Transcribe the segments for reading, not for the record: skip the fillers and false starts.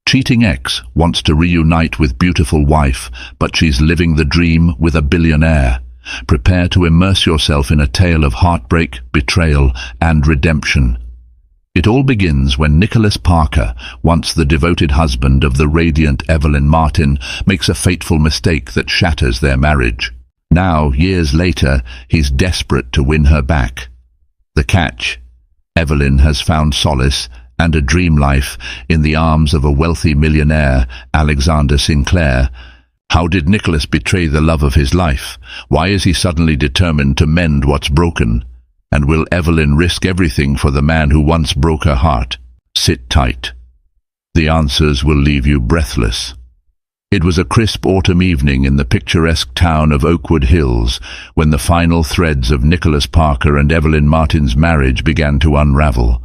Cheating ex wants to reunite with beautiful wife, but she's living the dream with a billionaire. Prepare to immerse yourself in a tale of heartbreak, betrayal, and redemption. It all begins when Nicholas Parker, once the devoted husband of the radiant Evelyn Martin, makes a fateful mistake that shatters their marriage. Now, years later, he's desperate to win her back. The catch: Evelyn has found solace and a dream life in the arms of a wealthy millionaire, Alexander Sinclair. How did Nicholas betray the love of his life? Why is he suddenly determined to mend what's broken? And will Evelyn risk everything for the man who once broke her heart? Sit tight. The answers will leave you breathless. It was a crisp autumn evening in the picturesque town of Oakwood Hills when the final threads of Nicholas Parker and Evelyn Martin's marriage began to unravel.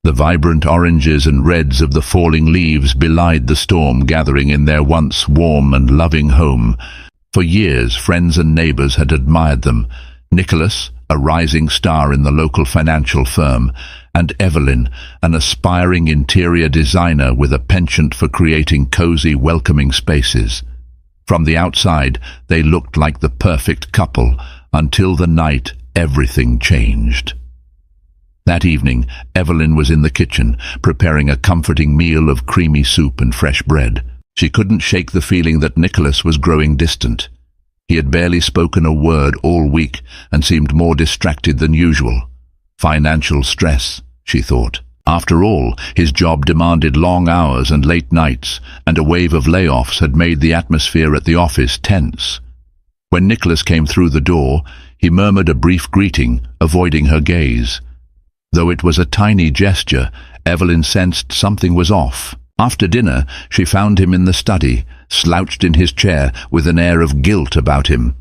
The vibrant oranges and reds of the falling leaves belied the storm gathering in their once warm and loving home. For years, friends and neighbors had admired them. Nicholas, a rising star in the local financial firm, and Evelyn, an aspiring interior designer with a penchant for creating cozy, welcoming spaces. From the outside, they looked like the perfect couple, until the night everything changed. That evening, Evelyn was in the kitchen, preparing a comforting meal of creamy soup and fresh bread. She couldn't shake the feeling that Nicholas was growing distant. He had barely spoken a word all week and seemed more distracted than usual. Financial stress, she thought. After all, his job demanded long hours and late nights, and a wave of layoffs had made the atmosphere at the office tense. When Nicholas came through the door, he murmured a brief greeting, avoiding her gaze. Though it was a tiny gesture, Evelyn sensed something was off. After dinner, she found him in the study, slouched in his chair with an air of guilt about him.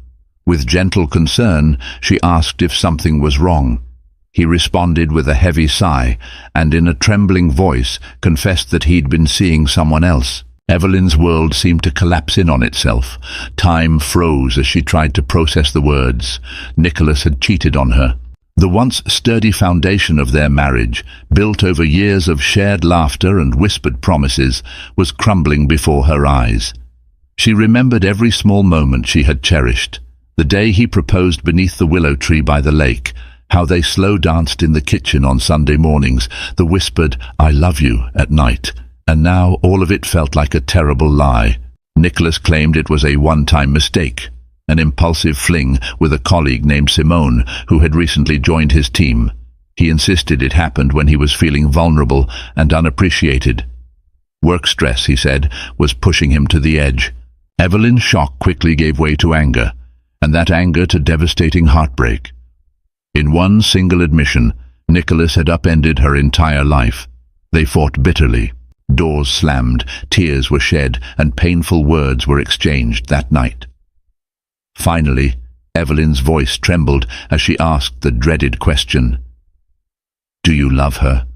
With gentle concern, she asked if something was wrong. He responded with a heavy sigh, and in a trembling voice confessed that he'd been seeing someone else. Evelyn's world seemed to collapse in on itself. Time froze as she tried to process the words. Nicholas had cheated on her. The once sturdy foundation of their marriage, built over years of shared laughter and whispered promises, was crumbling before her eyes. She remembered every small moment she had cherished. The day he proposed beneath the willow tree by the lake, how they slow danced in the kitchen on Sunday mornings, the whispered, "I love you," at night. And now all of it felt like a terrible lie. Nicholas claimed it was a one-time mistake. An impulsive fling with a colleague named Simone, who had recently joined his team. He insisted it happened when he was feeling vulnerable and unappreciated. Work stress, he said, was pushing him to the edge. Evelyn's shock quickly gave way to anger, and that anger to devastating heartbreak. In one single admission, Nicholas had upended her entire life. They fought bitterly. Doors slammed, tears were shed, and painful words were exchanged that night. Finally, Evelyn's voice trembled as she asked the dreaded question, "Do you love her?"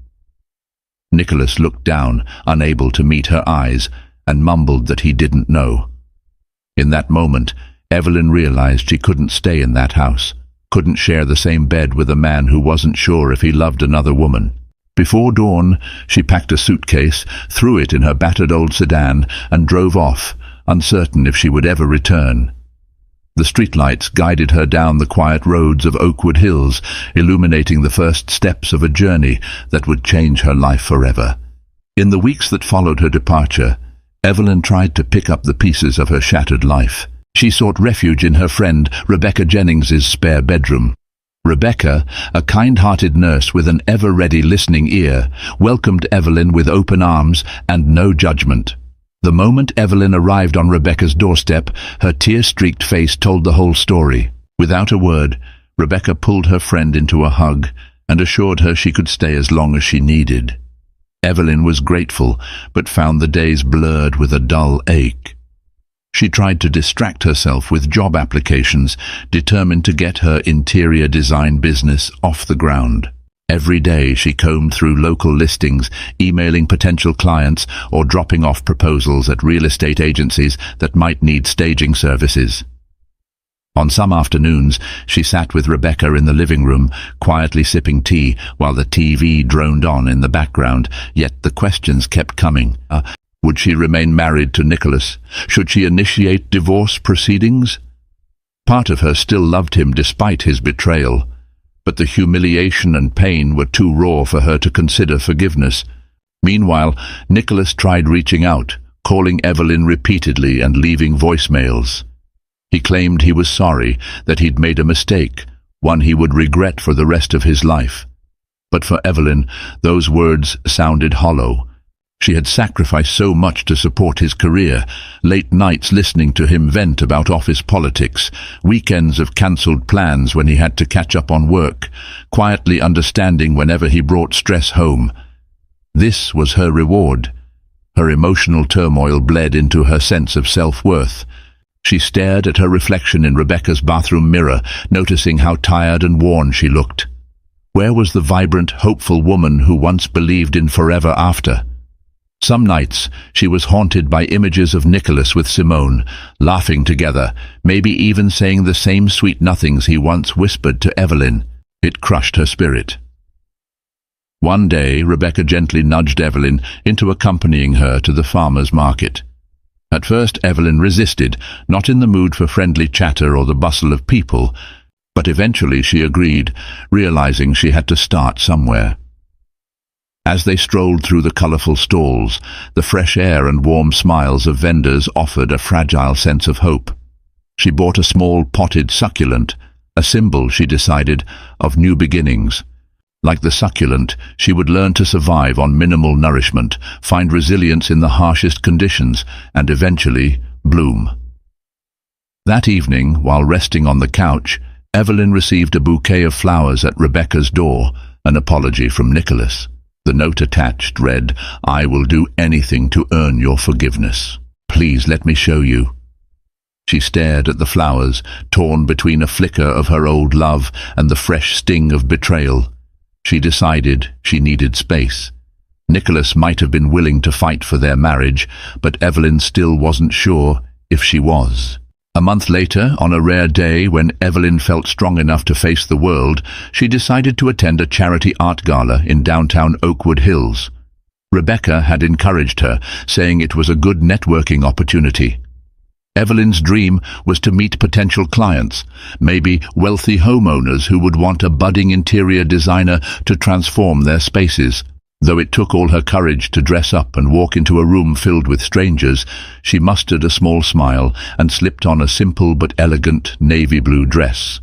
Nicholas looked down, unable to meet her eyes, and mumbled that he didn't know. In that moment, Evelyn realized she couldn't stay in that house, couldn't share the same bed with a man who wasn't sure if he loved another woman. Before dawn, she packed a suitcase, threw it in her battered old sedan, and drove off, uncertain if she would ever return. The streetlights guided her down the quiet roads of Oakwood Hills, illuminating the first steps of a journey that would change her life forever. In the weeks that followed her departure, Evelyn tried to pick up the pieces of her shattered life. She sought refuge in her friend Rebecca Jennings's spare bedroom. Rebecca, a kind-hearted nurse with an ever-ready listening ear, welcomed Evelyn with open arms and no judgment. The moment Evelyn arrived on Rebecca's doorstep, her tear-streaked face told the whole story. Without a word, Rebecca pulled her friend into a hug and assured her she could stay as long as she needed. Evelyn was grateful, but found the days blurred with a dull ache. She tried to distract herself with job applications, determined to get her interior design business off the ground. Every day she combed through local listings, emailing potential clients or dropping off proposals at real estate agencies that might need staging services. On some afternoons, she sat with Rebecca in the living room, quietly sipping tea while the TV droned on in the background, yet the questions kept coming. Would she remain married to Nicholas? Should she initiate divorce proceedings? Part of her still loved him despite his betrayal, but the humiliation and pain were too raw for her to consider forgiveness. Meanwhile, Nicholas tried reaching out, calling Evelyn repeatedly and leaving voicemails. He claimed he was sorry, that he'd made a mistake, one he would regret for the rest of his life. But for Evelyn, those words sounded hollow. She had sacrificed so much to support his career, late nights listening to him vent about office politics, weekends of cancelled plans when he had to catch up on work, quietly understanding whenever he brought stress home. This was her reward. Her emotional turmoil bled into her sense of self-worth. She stared at her reflection in Rebecca's bathroom mirror, noticing how tired and worn she looked. Where was the vibrant, hopeful woman who once believed in forever after? Some nights she was haunted by images of Nicholas with Simone, laughing together, maybe even saying the same sweet nothings he once whispered to Evelyn. It crushed her spirit. One day Rebecca gently nudged Evelyn into accompanying her to the farmer's market. At first Evelyn resisted, not in the mood for friendly chatter or the bustle of people, but eventually she agreed, realizing she had to start somewhere. As they strolled through the colorful stalls, the fresh air and warm smiles of vendors offered a fragile sense of hope. She bought a small potted succulent, a symbol, she decided, of new beginnings. Like the succulent, she would learn to survive on minimal nourishment, find resilience in the harshest conditions, and eventually bloom. That evening, while resting on the couch, Evelyn received a bouquet of flowers at Rebecca's door, an apology from Nicholas. The note attached read, "I will do anything to earn your forgiveness. Please let me show you." She stared at the flowers, torn between a flicker of her old love and the fresh sting of betrayal. She decided she needed space. Nicholas might have been willing to fight for their marriage, but Evelyn still wasn't sure if she was. A month later, on a rare day when Evelyn felt strong enough to face the world, she decided to attend a charity art gala in downtown Oakwood Hills. Rebecca had encouraged her, saying it was a good networking opportunity. Evelyn's dream was to meet potential clients, maybe wealthy homeowners who would want a budding interior designer to transform their spaces. Though it took all her courage to dress up and walk into a room filled with strangers, she mustered a small smile and slipped on a simple but elegant navy blue dress.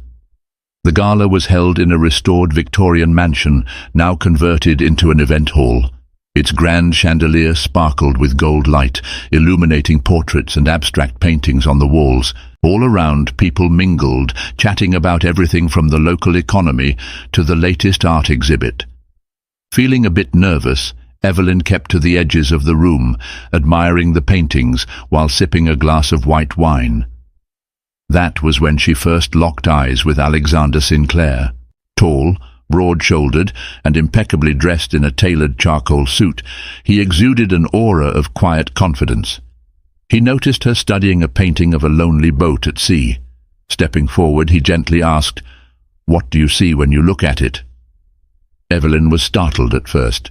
The gala was held in a restored Victorian mansion, now converted into an event hall. Its grand chandelier sparkled with gold light, illuminating portraits and abstract paintings on the walls. All around, people mingled, chatting about everything from the local economy to the latest art exhibit. Feeling a bit nervous, Evelyn kept to the edges of the room, admiring the paintings while sipping a glass of white wine. That was when she first locked eyes with Alexander Sinclair. Tall, broad-shouldered, and impeccably dressed in a tailored charcoal suit, he exuded an aura of quiet confidence. He noticed her studying a painting of a lonely boat at sea. Stepping forward, he gently asked, "What do you see when you look at it?" Evelyn was startled at first.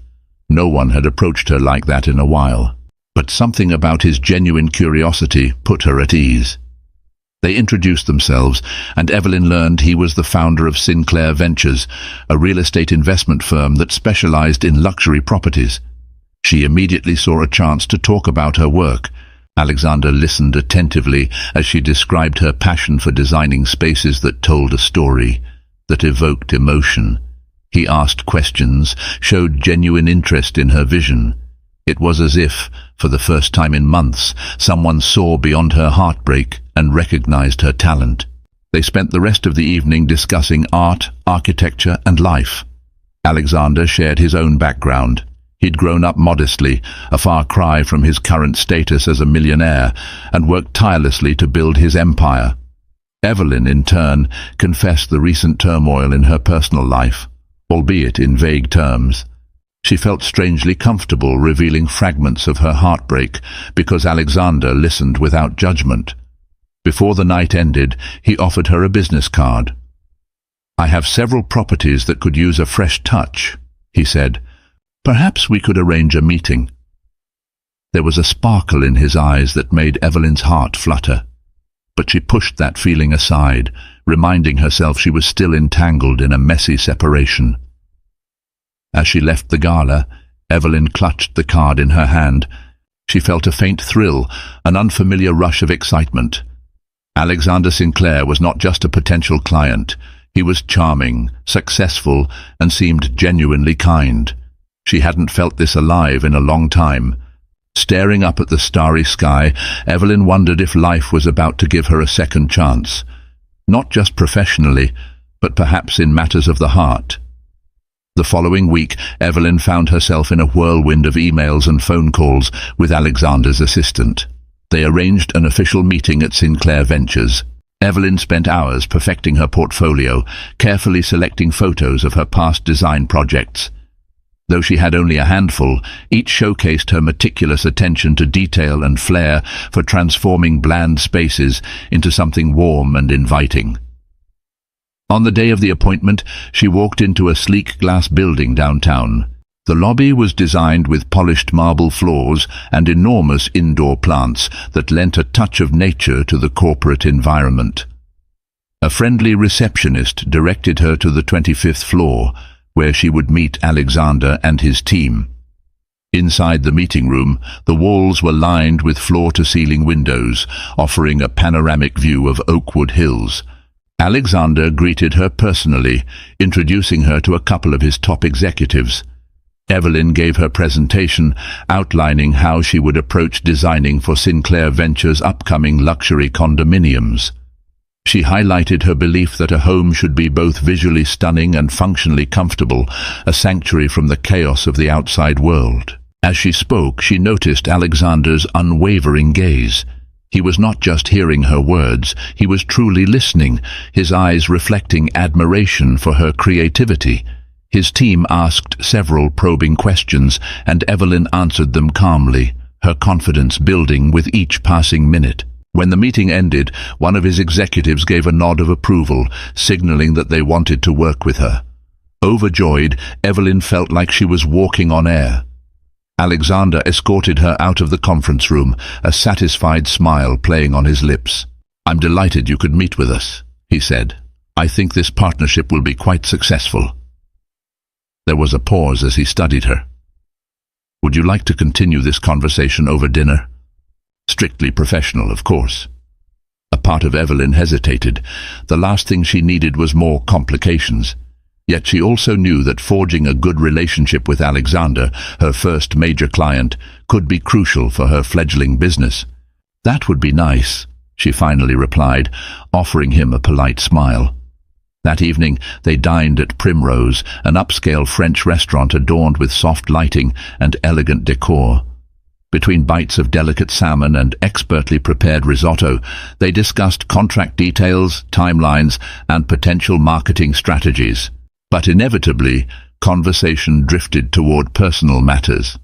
No one had approached her like that in a while. But something about his genuine curiosity put her at ease. They introduced themselves, and Evelyn learned he was the founder of Sinclair Ventures, a real estate investment firm that specialized in luxury properties. She immediately saw a chance to talk about her work. Alexander listened attentively as she described her passion for designing spaces that told a story, that evoked emotion. He asked questions, showed genuine interest in her vision. It was as if, for the first time in months, someone saw beyond her heartbreak and recognized her talent. They spent the rest of the evening discussing art, architecture, and life. Alexander shared his own background. He'd grown up modestly, a far cry from his current status as a millionaire, and worked tirelessly to build his empire. Evelyn, in turn, confessed the recent turmoil in her personal life, albeit in vague terms. She felt strangely comfortable revealing fragments of her heartbreak because Alexander listened without judgment. Before the night ended, he offered her a business card. "I have several properties that could use a fresh touch," he said. "Perhaps we could arrange a meeting." There was a sparkle in his eyes that made Evelyn's heart flutter. But she pushed that feeling aside, reminding herself she was still entangled in a messy separation. As she left the gala, Evelyn clutched the card in her hand. She felt a faint thrill, an unfamiliar rush of excitement. Alexander Sinclair was not just a potential client. He was charming, successful, and seemed genuinely kind. She hadn't felt this alive in a long time. Staring up at the starry sky, Evelyn wondered if life was about to give her a second chance. Not just professionally, but perhaps in matters of the heart. The following week, Evelyn found herself in a whirlwind of emails and phone calls with Alexander's assistant. They arranged an official meeting at Sinclair Ventures. Evelyn spent hours perfecting her portfolio, carefully selecting photos of her past design projects. Though she had only a handful, each showcased her meticulous attention to detail and flair for transforming bland spaces into something warm and inviting. On the day of the appointment, she walked into a sleek glass building downtown. The lobby was designed with polished marble floors and enormous indoor plants that lent a touch of nature to the corporate environment. A friendly receptionist directed her to the 25th floor, where she would meet Alexander and his team. Inside the meeting room, the walls were lined with floor-to-ceiling windows, offering a panoramic view of Oakwood Hills. Alexander greeted her personally, introducing her to a couple of his top executives. Evelyn gave her presentation, outlining how she would approach designing for Sinclair Ventures' upcoming luxury condominiums. She highlighted her belief that a home should be both visually stunning and functionally comfortable, a sanctuary from the chaos of the outside world. As she spoke, she noticed Alexander's unwavering gaze. He was not just hearing her words, he was truly listening, his eyes reflecting admiration for her creativity. His team asked several probing questions, and Evelyn answered them calmly, her confidence building with each passing minute. When the meeting ended, one of his executives gave a nod of approval, signaling that they wanted to work with her. Overjoyed, Evelyn felt like she was walking on air. Alexander escorted her out of the conference room, a satisfied smile playing on his lips. "I'm delighted you could meet with us," he said. "I think this partnership will be quite successful." There was a pause as he studied her. "Would you like to continue this conversation over dinner?" Strictly professional, of course. A part of Evelyn hesitated. The last thing she needed was more complications. Yet she also knew that forging a good relationship with Alexander, her first major client, could be crucial for her fledgling business. "That would be nice," she finally replied, offering him a polite smile. That evening, they dined at Primrose, an upscale French restaurant adorned with soft lighting and elegant decor. Between bites of delicate salmon and expertly prepared risotto, they discussed contract details, timelines, and potential marketing strategies. But inevitably, conversation drifted toward personal matters.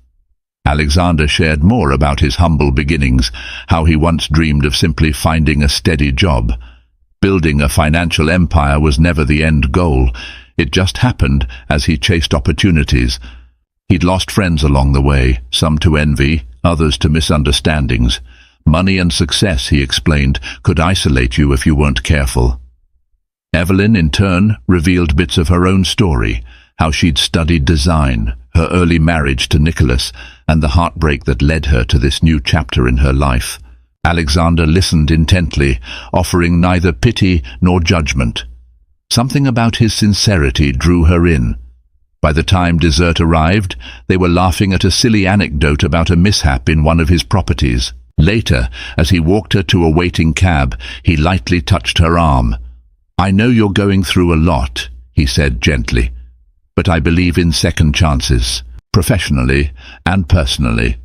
Alexander shared more about his humble beginnings, how he once dreamed of simply finding a steady job. Building a financial empire was never the end goal. It just happened as he chased opportunities. He'd lost friends along the way, some to envy, others to misunderstandings. Money and success, he explained, could isolate you if you weren't careful. Evelyn, in turn, revealed bits of her own story, how she'd studied design, her early marriage to Nicholas, and the heartbreak that led her to this new chapter in her life. Alexander listened intently, offering neither pity nor judgment. Something about his sincerity drew her in. By the time dessert arrived, they were laughing at a silly anecdote about a mishap in one of his properties. Later, as he walked her to a waiting cab, he lightly touched her arm. "I know you're going through a lot," he said gently, "but I believe in second chances, professionally and personally."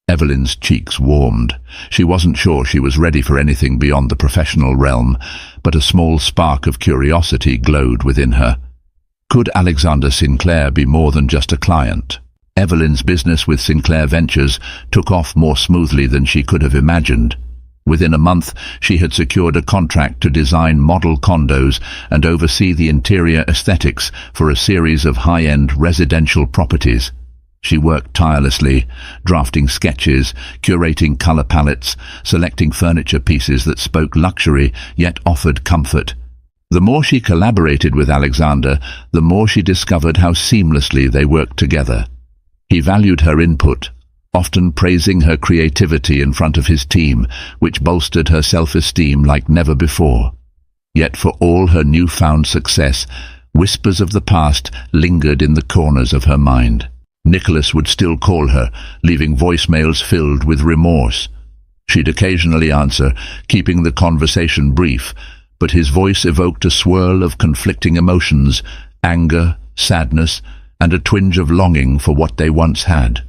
Evelyn's cheeks warmed. She wasn't sure she was ready for anything beyond the professional realm, but a small spark of curiosity glowed within her. Could Alexander Sinclair be more than just a client? Evelyn's business with Sinclair Ventures took off more smoothly than she could have imagined. Within a month, she had secured a contract to design model condos and oversee the interior aesthetics for a series of high-end residential properties. She worked tirelessly, drafting sketches, curating color palettes, selecting furniture pieces that spoke luxury yet offered comfort. The more she collaborated with Alexander, the more she discovered how seamlessly they worked together. He valued her input, often praising her creativity in front of his team, which bolstered her self-esteem like never before. Yet for all her newfound success, whispers of the past lingered in the corners of her mind. Nicholas would still call her, leaving voicemails filled with remorse. She'd occasionally answer, keeping the conversation brief, but his voice evoked a swirl of conflicting emotions, anger, sadness, and a twinge of longing for what they once had.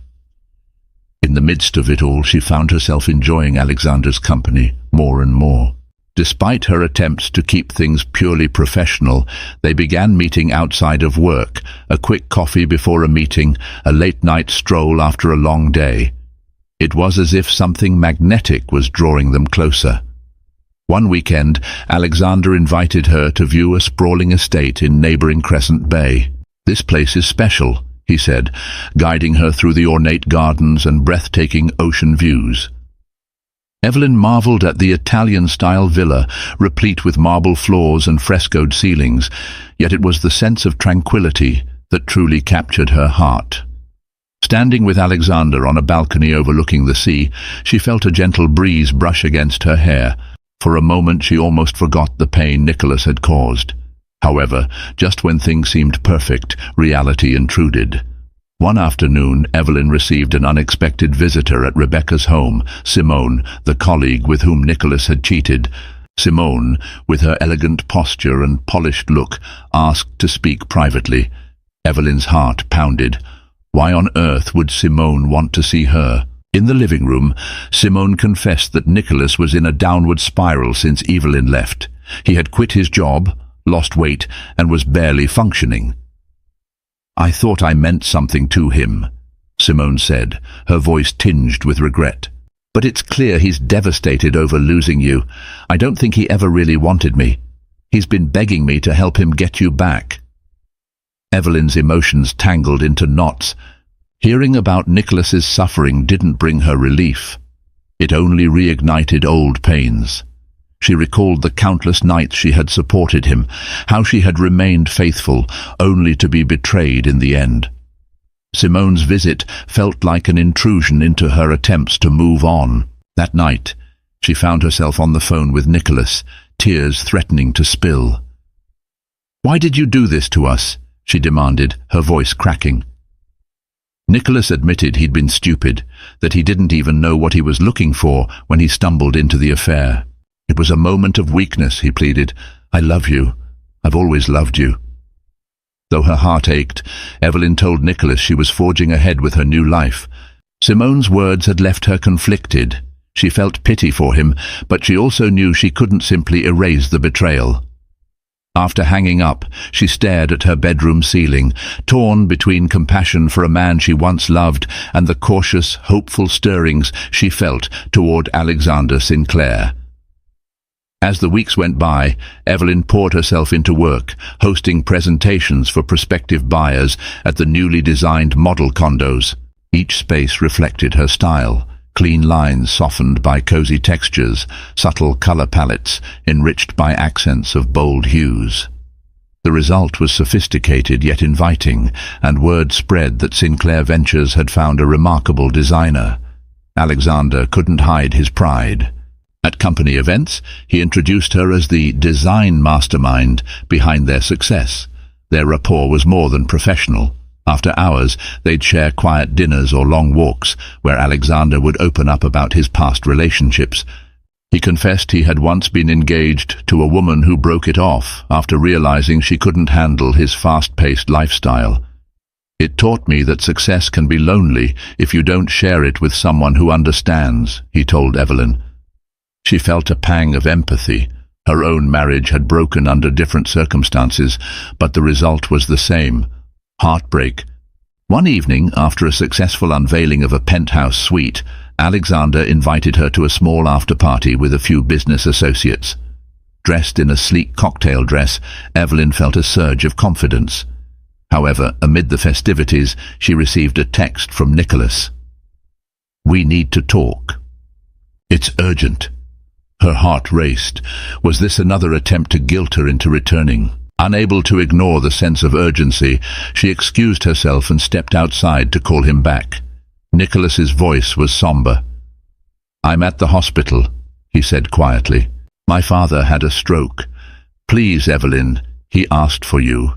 In the midst of it all, she found herself enjoying Alexander's company more and more. Despite her attempts to keep things purely professional, they began meeting outside of work, a quick coffee before a meeting, a late-night stroll after a long day. It was as if something magnetic was drawing them closer. One weekend, Alexander invited her to view a sprawling estate in neighboring Crescent Bay. "This place is special," he said, guiding her through the ornate gardens and breathtaking ocean views. Evelyn marveled at the Italian-style villa, replete with marble floors and frescoed ceilings, yet it was the sense of tranquility that truly captured her heart. Standing with Alexander on a balcony overlooking the sea, she felt a gentle breeze brush against her hair. For a moment she almost forgot the pain Nicholas had caused. However, just when things seemed perfect, reality intruded. One afternoon, Evelyn received an unexpected visitor at Rebecca's home, Simone, the colleague with whom Nicholas had cheated. Simone, with her elegant posture and polished look, asked to speak privately. Evelyn's heart pounded. Why on earth would Simone want to see her? In the living room, Simone confessed that Nicholas was in a downward spiral since Evelyn left. He had quit his job, lost weight, and was barely functioning. "I thought I meant something to him," Simone said, her voice tinged with regret. "But it's clear he's devastated over losing you. I don't think he ever really wanted me. He's been begging me to help him get you back." Evelyn's emotions tangled into knots. Hearing about Nicholas's suffering didn't bring her relief. It only reignited old pains. She recalled the countless nights she had supported him, how she had remained faithful, only to be betrayed in the end. Simone's visit felt like an intrusion into her attempts to move on. That night, she found herself on the phone with Nicholas, tears threatening to spill. "Why did you do this to us?" she demanded, her voice cracking. Nicholas admitted he'd been stupid, that he didn't even know what he was looking for when he stumbled into the affair. "It was a moment of weakness," he pleaded. "I love you. I've always loved you." Though her heart ached, Evelyn told Nicholas she was forging ahead with her new life. Simone's words had left her conflicted. She felt pity for him, but she also knew she couldn't simply erase the betrayal. After hanging up, she stared at her bedroom ceiling, torn between compassion for a man she once loved and the cautious, hopeful stirrings she felt toward Alexander Sinclair. As the weeks went by, Evelyn poured herself into work, hosting presentations for prospective buyers at the newly designed model condos. Each space reflected her style, clean lines softened by cozy textures, subtle color palettes enriched by accents of bold hues. The result was sophisticated yet inviting, and word spread that Sinclair Ventures had found a remarkable designer. Alexander couldn't hide his pride. At company events, he introduced her as the design mastermind behind their success. Their rapport was more than professional. After hours, they'd share quiet dinners or long walks, where Alexander would open up about his past relationships. He confessed he had once been engaged to a woman who broke it off after realizing she couldn't handle his fast-paced lifestyle. "It taught me that success can be lonely if you don't share it with someone who understands," he told Evelyn. She felt a pang of empathy. Her own marriage had broken under different circumstances, but the result was the same: heartbreak. One evening, after a successful unveiling of a penthouse suite, Alexander invited her to a small after-party with a few business associates. Dressed in a sleek cocktail dress, Evelyn felt a surge of confidence. However, amid the festivities, she received a text from Nicholas. "We need to talk. It's urgent." Her heart raced. Was this another attempt to guilt her into returning? Unable to ignore the sense of urgency, she excused herself and stepped outside to call him back. Nicholas's voice was somber. "I'm at the hospital," he said quietly. "My father had a stroke. Please, Evelyn, he asked for you."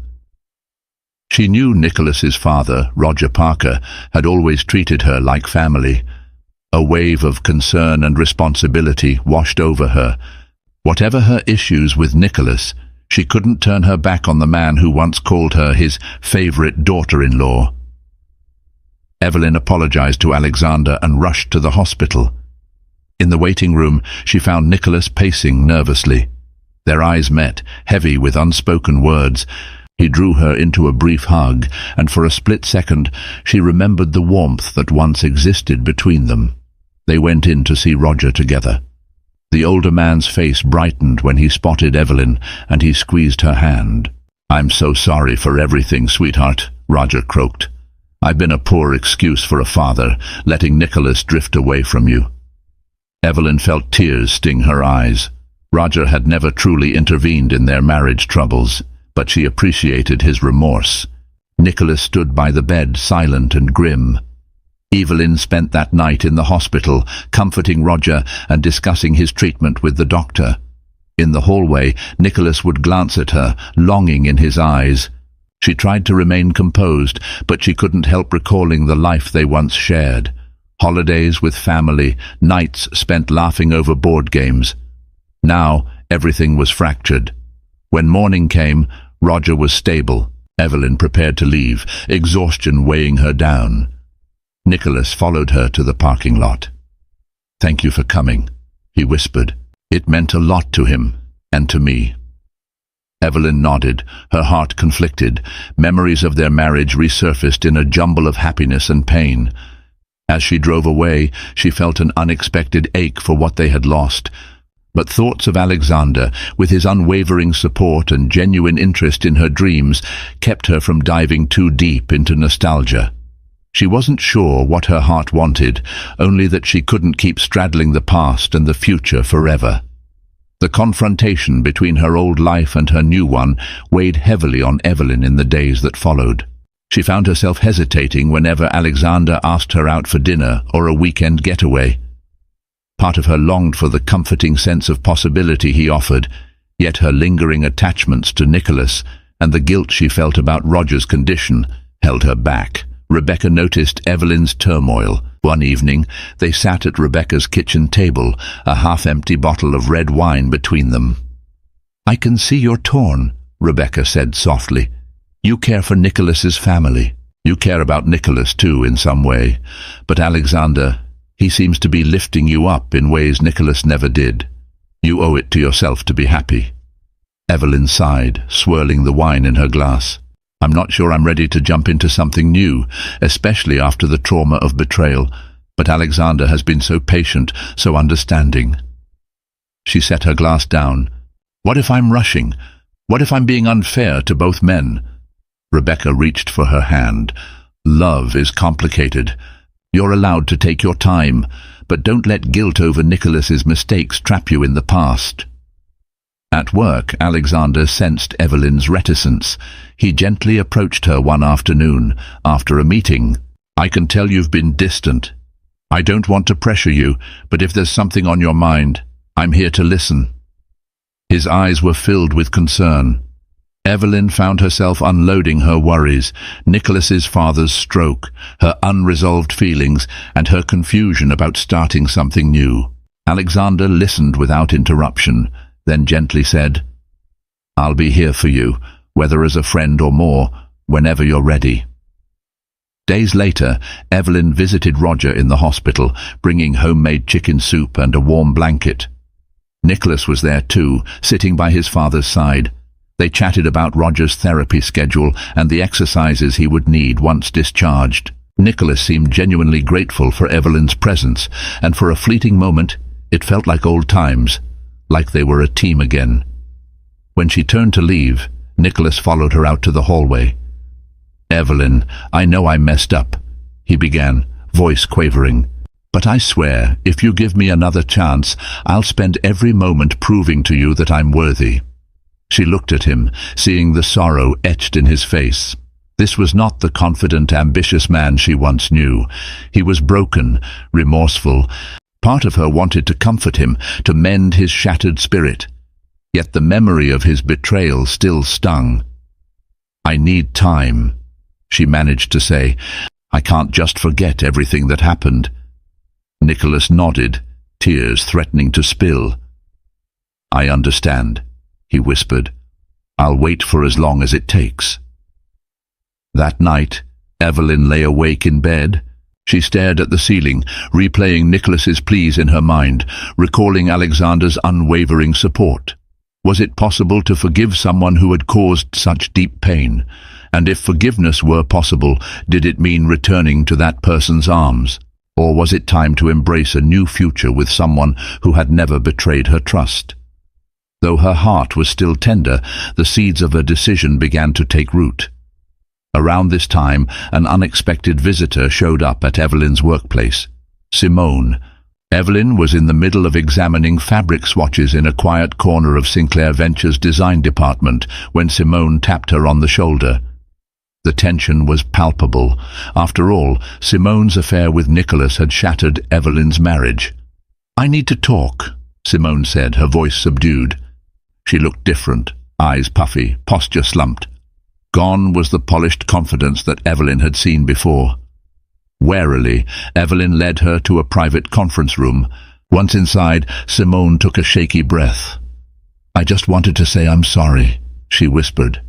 She knew Nicholas's father, Roger Parker, had always treated her like family. A wave of concern and responsibility washed over her. Whatever her issues with Nicholas, she couldn't turn her back on the man who once called her his favorite daughter-in-law. Evelyn apologized to Alexander and rushed to the hospital. In the waiting room, she found Nicholas pacing nervously. Their eyes met, heavy with unspoken words. He drew her into a brief hug, and for a split second she remembered the warmth that once existed between them. They went in to see Roger together. The older man's face brightened when he spotted Evelyn, and he squeezed her hand. "I'm so sorry for everything, sweetheart," Roger croaked. "I've been a poor excuse for a father, letting Nicholas drift away from you." Evelyn felt tears sting her eyes. Roger had never truly intervened in their marriage troubles, but she appreciated his remorse. Nicholas stood by the bed, silent and grim. Evelyn spent that night in the hospital, comforting Roger and discussing his treatment with the doctor. In the hallway, Nicholas would glance at her, longing in his eyes. She tried to remain composed, but she couldn't help recalling the life they once shared. Holidays with family, nights spent laughing over board games. Now, everything was fractured. When morning came, Roger was stable. Evelyn prepared to leave, exhaustion weighing her down. Nicholas followed her to the parking lot. "Thank you for coming," he whispered. "It meant a lot to him, and to me." Evelyn nodded, her heart conflicted. Memories of their marriage resurfaced in a jumble of happiness and pain. As she drove away, she felt an unexpected ache for what they had lost. But thoughts of Alexander, with his unwavering support and genuine interest in her dreams, kept her from diving too deep into nostalgia. She wasn't sure what her heart wanted, only that she couldn't keep straddling the past and the future forever. The confrontation between her old life and her new one weighed heavily on Evelyn in the days that followed. She found herself hesitating whenever Alexander asked her out for dinner or a weekend getaway. Part of her longed for the comforting sense of possibility he offered, yet her lingering attachments to Nicholas and the guilt she felt about Roger's condition held her back. Rebecca noticed Evelyn's turmoil. One evening, they sat at Rebecca's kitchen table, a half-empty bottle of red wine between them. "I can see you're torn," Rebecca said softly. "You care for Nicholas's family. You care about Nicholas too in some way. But Alexander, he seems to be lifting you up in ways Nicholas never did. You owe it to yourself to be happy." Evelyn sighed, swirling the wine in her glass. "I'm not sure I'm ready to jump into something new, especially after the trauma of betrayal, but Alexander has been so patient, so understanding." She set her glass down. "What if I'm rushing? What if I'm being unfair to both men?" Rebecca reached for her hand. "Love is complicated. You're allowed to take your time, but don't let guilt over Nicholas's mistakes trap you in the past." At work, Alexander sensed Evelyn's reticence. He gently approached her one afternoon, after a meeting. "I can tell you've been distant. I don't want to pressure you, but if there's something on your mind, I'm here to listen." His eyes were filled with concern. Evelyn found herself unloading her worries, Nicholas's father's stroke, her unresolved feelings, and her confusion about starting something new. Alexander listened without interruption, then gently said, "I'll be here for you, whether as a friend or more, whenever you're ready." Days later, Evelyn visited Roger in the hospital, bringing homemade chicken soup and a warm blanket. Nicholas was there too, sitting by his father's side. They chatted about Roger's therapy schedule and the exercises he would need once discharged. Nicholas seemed genuinely grateful for Evelyn's presence, and for a fleeting moment, it felt like old times, like they were a team again. When she turned to leave, Nicholas followed her out to the hallway. "Evelyn, I know I messed up," he began, voice quavering. "But I swear, if you give me another chance, I'll spend every moment proving to you that I'm worthy." She looked at him, seeing the sorrow etched in his face. This was not the confident, ambitious man she once knew. He was broken, remorseful. Part of her wanted to comfort him, to mend his shattered spirit. Yet the memory of his betrayal still stung. "I need time," she managed to say. "I can't just forget everything that happened." Nicholas nodded, tears threatening to spill. "I understand," he whispered. "I'll wait for as long as it takes." That night, Evelyn lay awake in bed. She stared at the ceiling, replaying Nicholas's pleas in her mind, recalling Alexander's unwavering support. Was it possible to forgive someone who had caused such deep pain? And if forgiveness were possible, did it mean returning to that person's arms? Or was it time to embrace a new future with someone who had never betrayed her trust? Though her heart was still tender, the seeds of a decision began to take root. Around this time, an unexpected visitor showed up at Evelyn's workplace. Simone. Evelyn was in the middle of examining fabric swatches in a quiet corner of Sinclair Ventures' design department when Simone tapped her on the shoulder. The tension was palpable. After all, Simone's affair with Nicholas had shattered Evelyn's marriage. "I need to talk," Simone said, her voice subdued. She looked different, eyes puffy, posture slumped. Gone was the polished confidence that Evelyn had seen before. Warily, Evelyn led her to a private conference room. Once inside, Simone took a shaky breath. "I just wanted to say I'm sorry," she whispered.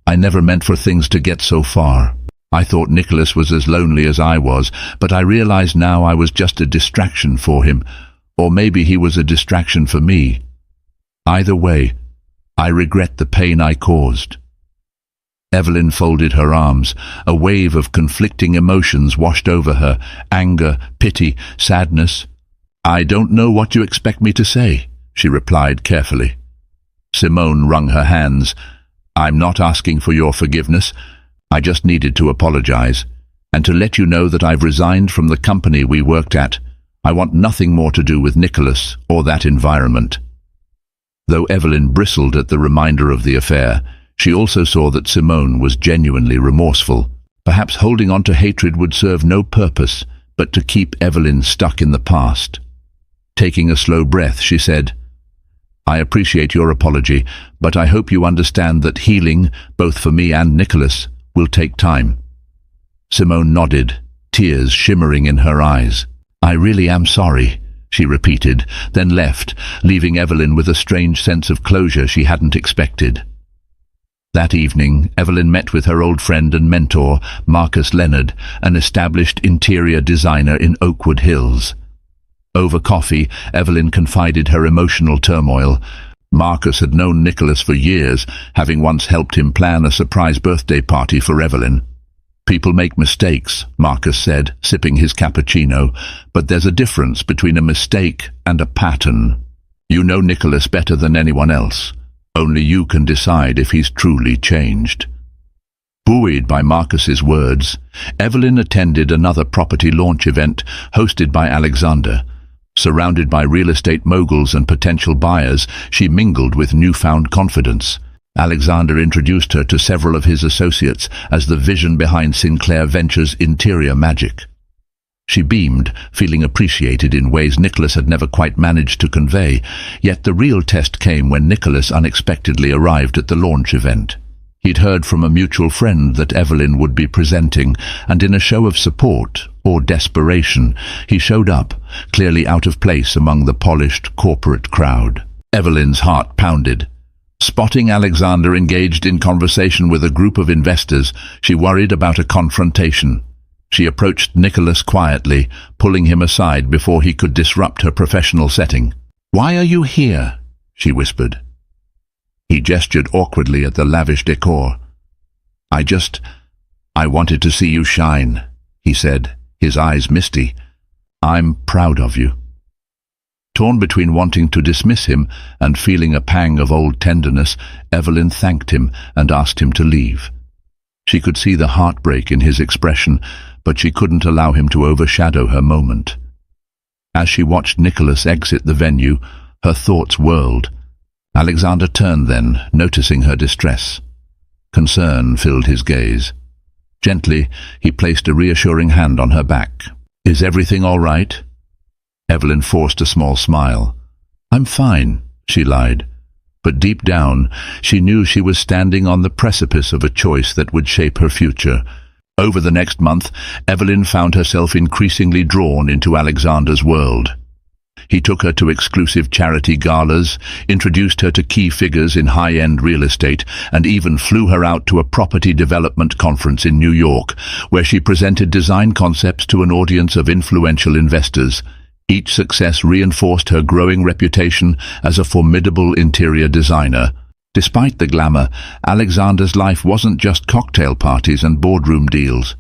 "I never meant for things to get so far. I thought Nicholas was as lonely as I was, but I realized now I was just a distraction for him, or maybe he was a distraction for me. Either way, I regret the pain I caused." Evelyn folded her arms. A wave of conflicting emotions washed over her: anger, pity, sadness. "I don't know what you expect me to say," she replied carefully. Simone wrung her hands. "I'm not asking for your forgiveness. I just needed to apologize, and to let you know that I've resigned from the company we worked at. I want nothing more to do with Nicholas or that environment." Though Evelyn bristled at the reminder of the affair, she also saw that Simone was genuinely remorseful. Perhaps holding on to hatred would serve no purpose but to keep Evelyn stuck in the past. Taking a slow breath, she said, "I appreciate your apology, but I hope you understand that healing, both for me and Nicholas, will take time." Simone nodded, tears shimmering in her eyes. "I really am sorry," she repeated, then left, leaving Evelyn with a strange sense of closure she hadn't expected. That evening, Evelyn met with her old friend and mentor, Marcus Leonard, an established interior designer in Oakwood Hills. Over coffee, Evelyn confided her emotional turmoil. Marcus had known Nicholas for years, having once helped him plan a surprise birthday party for Evelyn. "People make mistakes," Marcus said, sipping his cappuccino, "but there's a difference between a mistake and a pattern. You know Nicholas better than anyone else. Only you can decide if he's truly changed." Buoyed by Marcus's words, Evelyn attended another property launch event hosted by Alexander. Surrounded by real estate moguls and potential buyers, she mingled with newfound confidence. Alexander introduced her to several of his associates as the vision behind Sinclair Ventures' interior magic. She beamed, feeling appreciated in ways Nicholas had never quite managed to convey, yet the real test came when Nicholas unexpectedly arrived at the launch event. He'd heard from a mutual friend that Evelyn would be presenting, and in a show of support, or desperation, he showed up, clearly out of place among the polished corporate crowd. Evelyn's heart pounded. Spotting Alexander engaged in conversation with a group of investors, she worried about a confrontation. She approached Nicholas quietly, pulling him aside before he could disrupt her professional setting. "Why are you here?" she whispered. He gestured awkwardly at the lavish decor. I wanted to see you shine," he said, his eyes misty. "I'm proud of you." Torn between wanting to dismiss him and feeling a pang of old tenderness, Evelyn thanked him and asked him to leave. She could see the heartbreak in his expression, but she couldn't allow him to overshadow her moment. As she watched Nicholas exit the venue, her thoughts whirled. Alexander turned then, noticing her distress. Concern filled his gaze. Gently, he placed a reassuring hand on her back. "Is everything all right?" Evelyn forced a small smile. "I'm fine," she lied. But deep down, she knew she was standing on the precipice of a choice that would shape her future. Over the next month, Evelyn found herself increasingly drawn into Alexander's world. He took her to exclusive charity galas, introduced her to key figures in high-end real estate, and even flew her out to a property development conference in New York, where she presented design concepts to an audience of influential investors. Each success reinforced her growing reputation as a formidable interior designer. Despite the glamour, Alexander's life wasn't just cocktail parties and boardroom deals.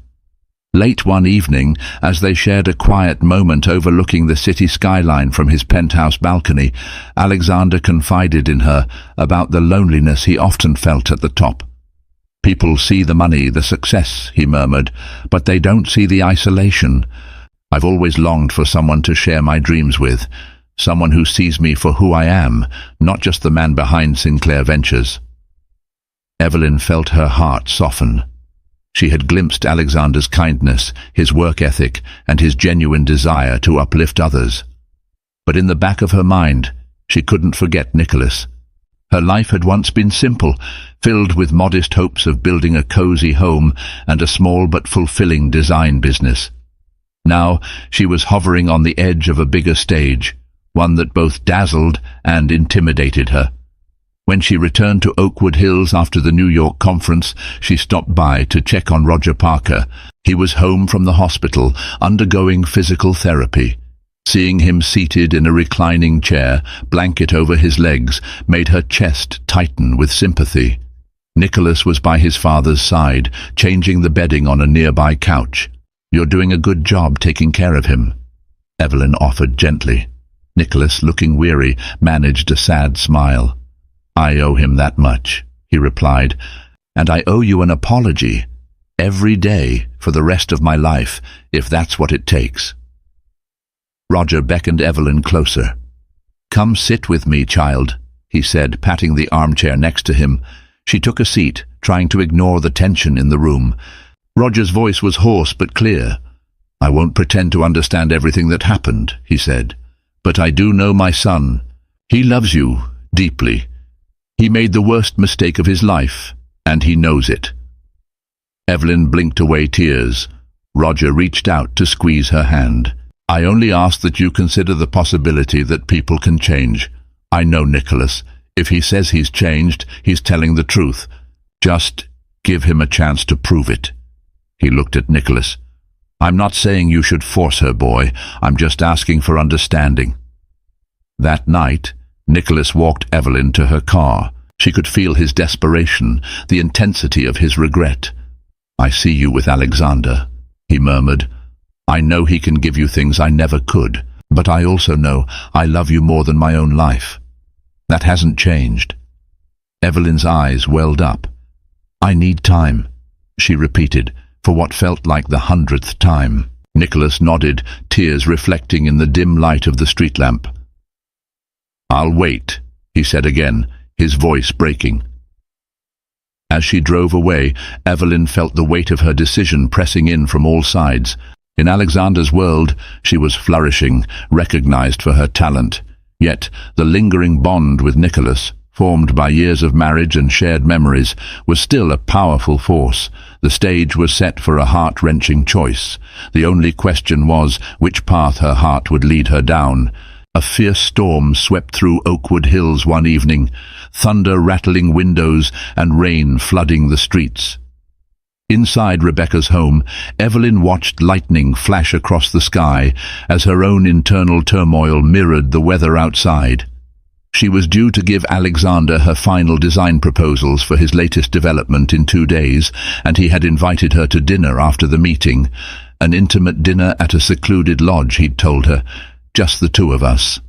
Late one evening, as they shared a quiet moment overlooking the city skyline from his penthouse balcony, Alexander confided in her about the loneliness he often felt at the top. "People see the money, the success," he murmured, "but they don't see the isolation. I've always longed for someone to share my dreams with, someone who sees me for who I am, not just the man behind Sinclair Ventures." Evelyn felt her heart soften. She had glimpsed Alexander's kindness, his work ethic, and his genuine desire to uplift others. But in the back of her mind, she couldn't forget Nicholas. Her life had once been simple, filled with modest hopes of building a cozy home and a small but fulfilling design business. Now she was hovering on the edge of a bigger stage, one that both dazzled and intimidated her. When she returned to Oakwood Hills after the New York conference, she stopped by to check on Roger Parker. He was home from the hospital, undergoing physical therapy. Seeing him seated in a reclining chair, blanket over his legs, made her chest tighten with sympathy. Nicholas was by his father's side, changing the bedding on a nearby couch. "You're doing a good job taking care of him," Evelyn offered gently. Nicholas, looking weary, managed a sad smile. "I owe him that much," he replied, "and I owe you an apology every day for the rest of my life, if that's what it takes." Roger beckoned Evelyn closer. "Come sit with me, child," he said, patting the armchair next to him. She took a seat, trying to ignore the tension in the room. Roger's voice was hoarse but clear. "I won't pretend to understand everything that happened," he said, "but I do know my son. He loves you deeply. He made the worst mistake of his life, and he knows it." Evelyn blinked away tears. Roger reached out to squeeze her hand. "I only ask that you consider the possibility that people can change. I know Nicholas. If he says he's changed, he's telling the truth. Just give him a chance to prove it." He looked at Nicholas. "I'm not saying you should force her, boy. I'm just asking for understanding." That night, Nicholas walked Evelyn to her car. She could feel his desperation, the intensity of his regret. "I see you with Alexander," he murmured. "I know he can give you things I never could, but I also know I love you more than my own life. That hasn't changed." Evelyn's eyes welled up. "I need time," she repeated, for what felt like the 100th time. Nicholas nodded, tears reflecting in the dim light of the street lamp. "I'll wait," he said again, his voice breaking. As she drove away, Evelyn felt the weight of her decision pressing in from all sides. In Alexander's world, she was flourishing, recognized for her talent. Yet the lingering bond with Nicholas, formed by years of marriage and shared memories, was still a powerful force. The stage was set for a heart-wrenching choice. The only question was which path her heart would lead her down. A fierce storm swept through Oakwood Hills one evening, thunder rattling windows and rain flooding the streets. Inside Rebecca's home, Evelyn watched lightning flash across the sky as her own internal turmoil mirrored the weather outside. She was due to give Alexander her final design proposals for his latest development in 2 days, and he had invited her to dinner after the meeting. An intimate dinner at a secluded lodge, he'd told her. Just the two of us.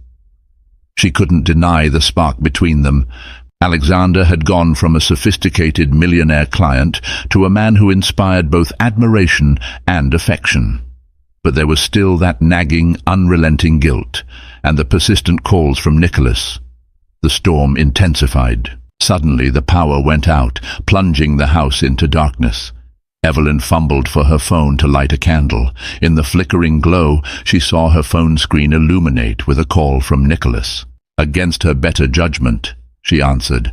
She couldn't deny the spark between them, Alexander had gone from a sophisticated millionaire client to a man who inspired both admiration and affection. But there was still that nagging, unrelenting guilt, and the persistent calls from Nicholas. The storm intensified. Suddenly the power went out, plunging the house into darkness. Evelyn fumbled for her phone to light a candle. In the flickering glow, she saw her phone screen illuminate with a call from Nicholas. Against her better judgment, she answered.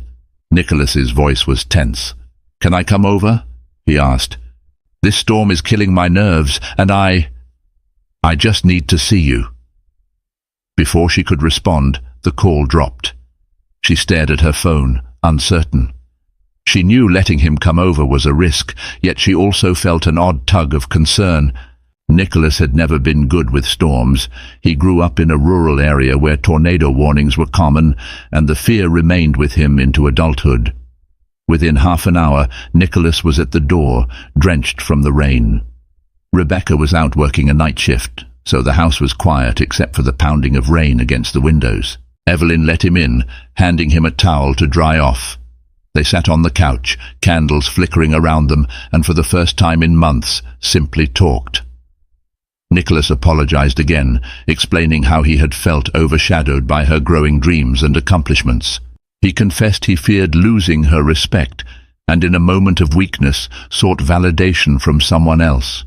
Nicholas's voice was tense. "Can I come over?" he asked. "This storm is killing my nerves, and I just need to see you." Before she could respond, the call dropped. She stared at her phone, uncertain. She knew letting him come over was a risk, yet she also felt an odd tug of concern. Nicholas had never been good with storms. He grew up in a rural area where tornado warnings were common, and the fear remained with him into adulthood. Within half an hour, Nicholas was at the door, drenched from the rain. Rebecca was out working a night shift, so the house was quiet except for the pounding of rain against the windows. Evelyn let him in, handing him a towel to dry off. They sat on the couch, candles flickering around them, and for the first time in months, simply talked. Nicholas apologized again, explaining how he had felt overshadowed by her growing dreams and accomplishments. He confessed he feared losing her respect, and in a moment of weakness sought validation from someone else.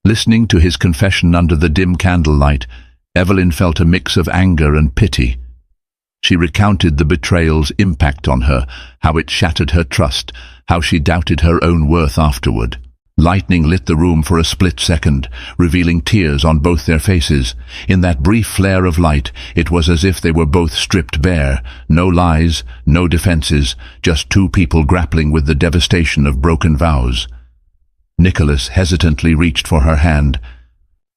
Listening to his confession under the dim candlelight, Evelyn felt a mix of anger and pity. She recounted the betrayal's impact on her, how it shattered her trust, how she doubted her own worth afterward. Lightning lit the room for a split second, revealing tears on both their faces. In that brief flare of light, it was as if they were both stripped bare. No lies, no defenses, just two people grappling with the devastation of broken vows. Nicholas hesitantly reached for her hand.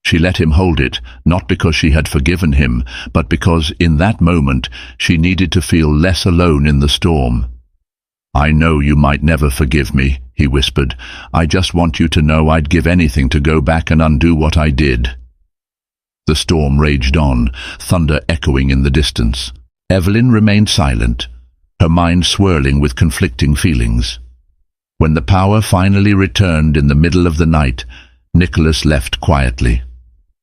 She let him hold it, not because she had forgiven him, but because, in that moment, she needed to feel less alone in the storm. "I know you might never forgive me," he whispered. "I just want you to know I'd give anything to go back and undo what I did." The storm raged on, thunder echoing in the distance. Evelyn remained silent, her mind swirling with conflicting feelings. When the power finally returned in the middle of the night, Nicholas left quietly.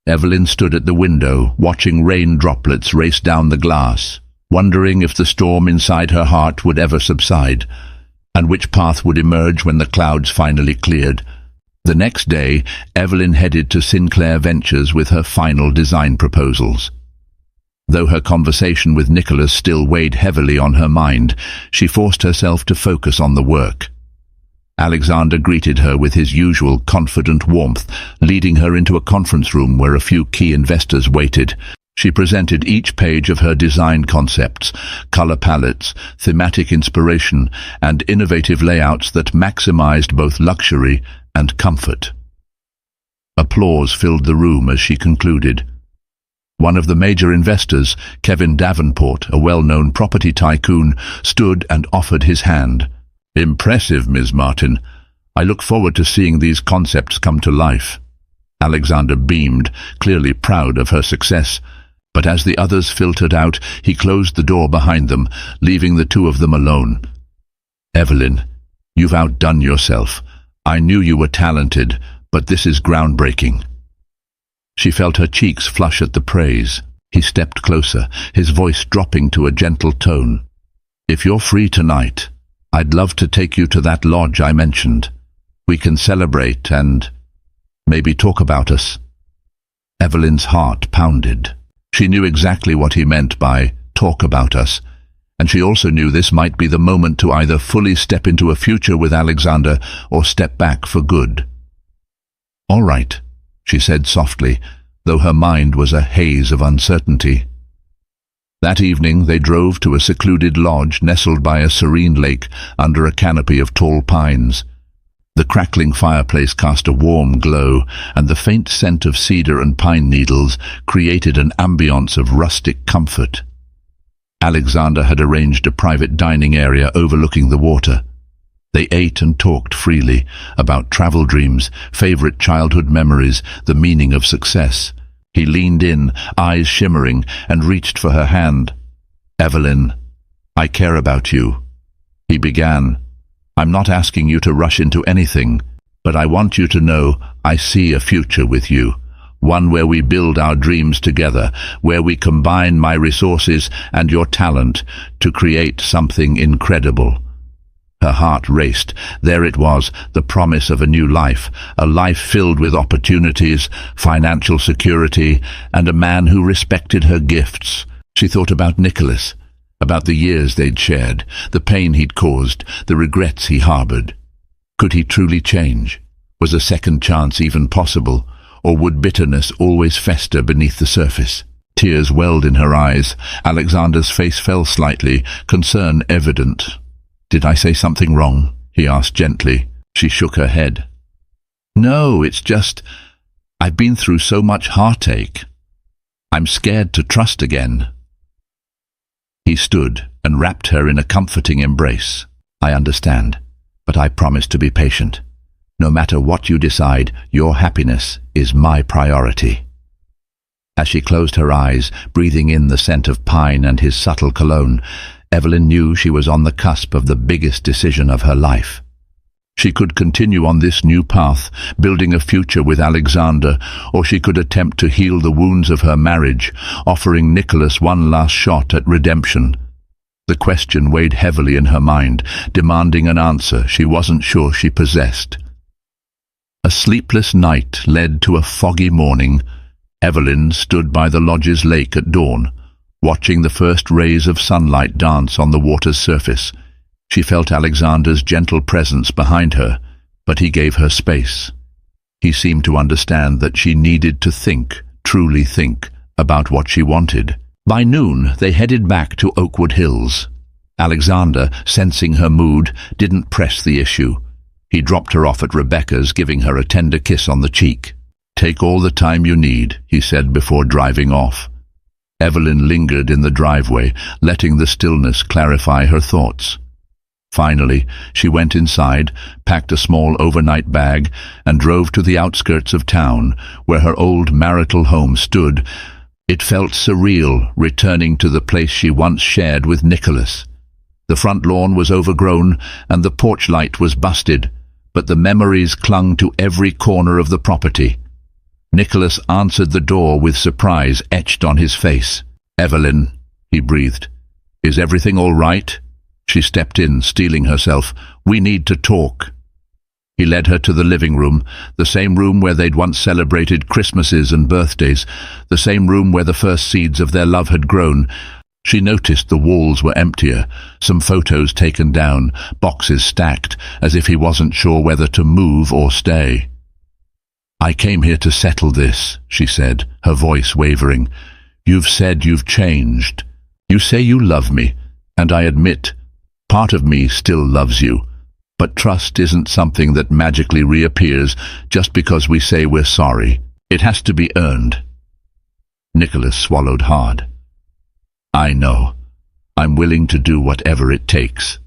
Evelyn stood at the window, watching rain droplets race down the glass, wondering if the storm inside her heart would ever subside, and which path would emerge when the clouds finally cleared. The next day, Evelyn headed to Sinclair Ventures with her final design proposals. Though her conversation with Nicholas still weighed heavily on her mind, she forced herself to focus on the work. Alexander greeted her with his usual confident warmth, leading her into a conference room where a few key investors waited. She presented each page of her design concepts, color palettes, thematic inspiration, and innovative layouts that maximized both luxury and comfort. Applause filled the room as she concluded. One of the major investors, Kevin Davenport, a well-known property tycoon, stood and offered his hand. "Impressive, Ms. Martin. I look forward to seeing these concepts come to life." Alexander beamed, clearly proud of her success. But as the others filtered out, he closed the door behind them, leaving the two of them alone. "Evelyn, you've outdone yourself. I knew you were talented, but this is groundbreaking." She felt her cheeks flush at the praise. He stepped closer, his voice dropping to a gentle tone. "If you're free tonight, I'd love to take you to that lodge I mentioned. We can celebrate and maybe talk about us." Evelyn's heart pounded. She knew exactly what he meant by "talk about us," and she also knew this might be the moment to either fully step into a future with Alexander or step back for good. "All right," she said softly, though her mind was a haze of uncertainty. That evening they drove to a secluded lodge nestled by a serene lake under a canopy of tall pines. The crackling fireplace cast a warm glow, and the faint scent of cedar and pine needles created an ambience of rustic comfort. Alexander had arranged a private dining area overlooking the water. They ate and talked freely about travel dreams, favorite childhood memories, the meaning of success. He leaned in, eyes shimmering, and reached for her hand. "Evelyn, I care about you, he began. I'm not asking you to rush into anything, but I want you to know I see a future with you. One where we build our dreams together, where we combine my resources and your talent to create something incredible. Her heart raced. There it was, the promise of a new life, a life filled with opportunities, financial security, and a man who respected her gifts. She thought about Nicholas, about the years they'd shared, the pain he'd caused, the regrets he harbored. Could he truly change? Was a second chance even possible? Or would bitterness always fester beneath the surface? Tears welled in her eyes. Alexander's face fell slightly, concern evident. Did I say something wrong? He asked gently. She shook her head. No, it's just, I've been through so much heartache. I'm scared to trust again. He stood and wrapped her in a comforting embrace. I understand, but I promise to be patient. No matter what you decide, your happiness is my priority. As she closed her eyes, breathing in the scent of pine and his subtle cologne, Evelyn knew she was on the cusp of the biggest decision of her life. She could continue on this new path, building a future with Alexander, or she could attempt to heal the wounds of her marriage, offering Nicholas one last shot at redemption. The question weighed heavily in her mind, demanding an answer she wasn't sure she possessed. A sleepless night led to a foggy morning. Evelyn stood by the lodge's lake at dawn, watching the first rays of sunlight dance on the water's surface. She felt Alexander's gentle presence behind her, but he gave her space. He seemed to understand that she needed to think, truly think, about what she wanted. By noon, they headed back to Oakwood Hills. Alexander, sensing her mood, didn't press the issue. He dropped her off at Rebecca's, giving her a tender kiss on the cheek. Take all the time you need, he said before driving off. Evelyn lingered in the driveway, letting the stillness clarify her thoughts. Finally, she went inside, packed a small overnight bag, and drove to the outskirts of town, where her old marital home stood. It felt surreal, returning to the place she once shared with Nicholas. The front lawn was overgrown, and the porch light was busted, but the memories clung to every corner of the property. Nicholas answered the door with surprise etched on his face. "Evelyn," he breathed. "Is everything all right?" She stepped in, steeling herself. "We need to talk." He led her to the living room, the same room where they'd once celebrated Christmases and birthdays, the same room where the first seeds of their love had grown. She noticed the walls were emptier, some photos taken down, boxes stacked, as if he wasn't sure whether to move or stay. "I came here to settle this," she said, her voice wavering. "You've said you've changed. You say you love me, and I admit, part of me still loves you. But trust isn't something that magically reappears just because we say we're sorry. It has to be earned." Nicholas swallowed hard. "I know. I'm willing to do whatever it takes."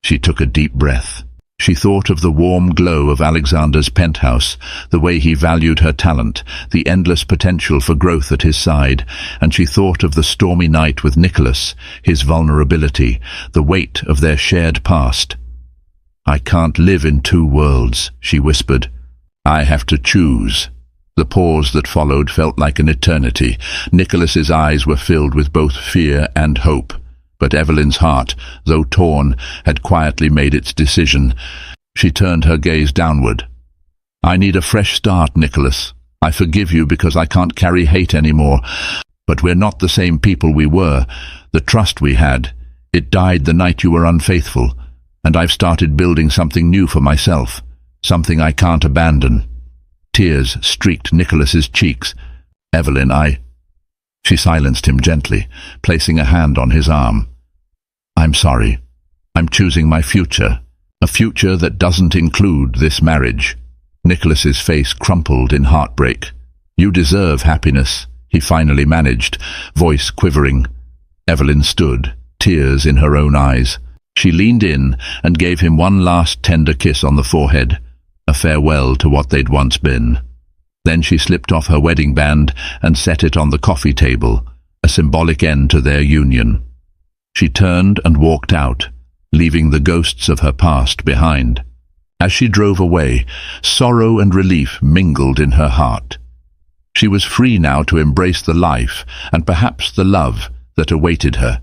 She took a deep breath. She thought of the warm glow of Alexander's penthouse, the way he valued her talent, the endless potential for growth at his side, and she thought of the stormy night with Nicholas, his vulnerability, the weight of their shared past. "I can't live in two worlds," she whispered. "I have to choose." The pause that followed felt like an eternity. Nicholas's eyes were filled with both fear and hope. But Evelyn's heart, though torn, had quietly made its decision. She turned her gaze downward. "I need a fresh start, Nicholas. I forgive you because I can't carry hate anymore. But we're not the same people we were. The trust we had, it died the night you were unfaithful. And I've started building something new for myself, something I can't abandon." Tears streaked Nicholas's cheeks. "Evelyn, She silenced him gently, placing a hand on his arm. "I'm sorry. I'm choosing my future, a future that doesn't include this marriage." Nicholas's face crumpled in heartbreak. "You deserve happiness," he finally managed, voice quivering. Evelyn stood, tears in her own eyes. She leaned in and gave him one last tender kiss on the forehead, a farewell to what they'd once been. Then she slipped off her wedding band and set it on the coffee table, a symbolic end to their union. She turned and walked out, leaving the ghosts of her past behind. As she drove away, sorrow and relief mingled in her heart. She was free now to embrace the life and perhaps the love that awaited her.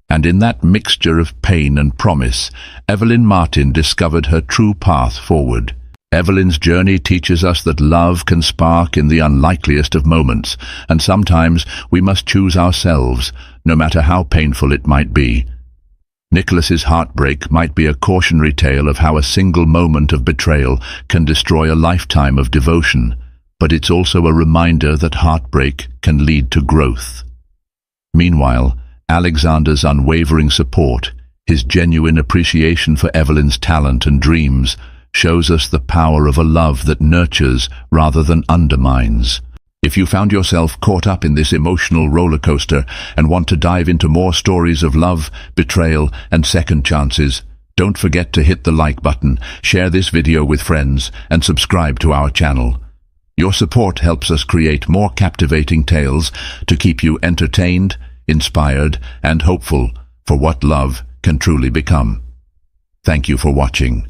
And in that mixture of pain and promise, Evelyn Martin discovered her true path forward. Evelyn's journey teaches us that love can spark in the unlikeliest of moments, and sometimes we must choose ourselves, no matter how painful it might be. Nicholas's heartbreak might be a cautionary tale of how a single moment of betrayal can destroy a lifetime of devotion, but it's also a reminder that heartbreak can lead to growth. Meanwhile, Alexander's unwavering support, his genuine appreciation for Evelyn's talent and dreams, shows us the power of a love that nurtures rather than undermines. If you found yourself caught up in this emotional roller coaster and want to dive into more stories of love, betrayal, and second chances, don't forget to hit the like button, share this video with friends, and subscribe to our channel. Your support helps us create more captivating tales to keep you entertained, inspired, and hopeful for what love can truly become. Thank you for watching.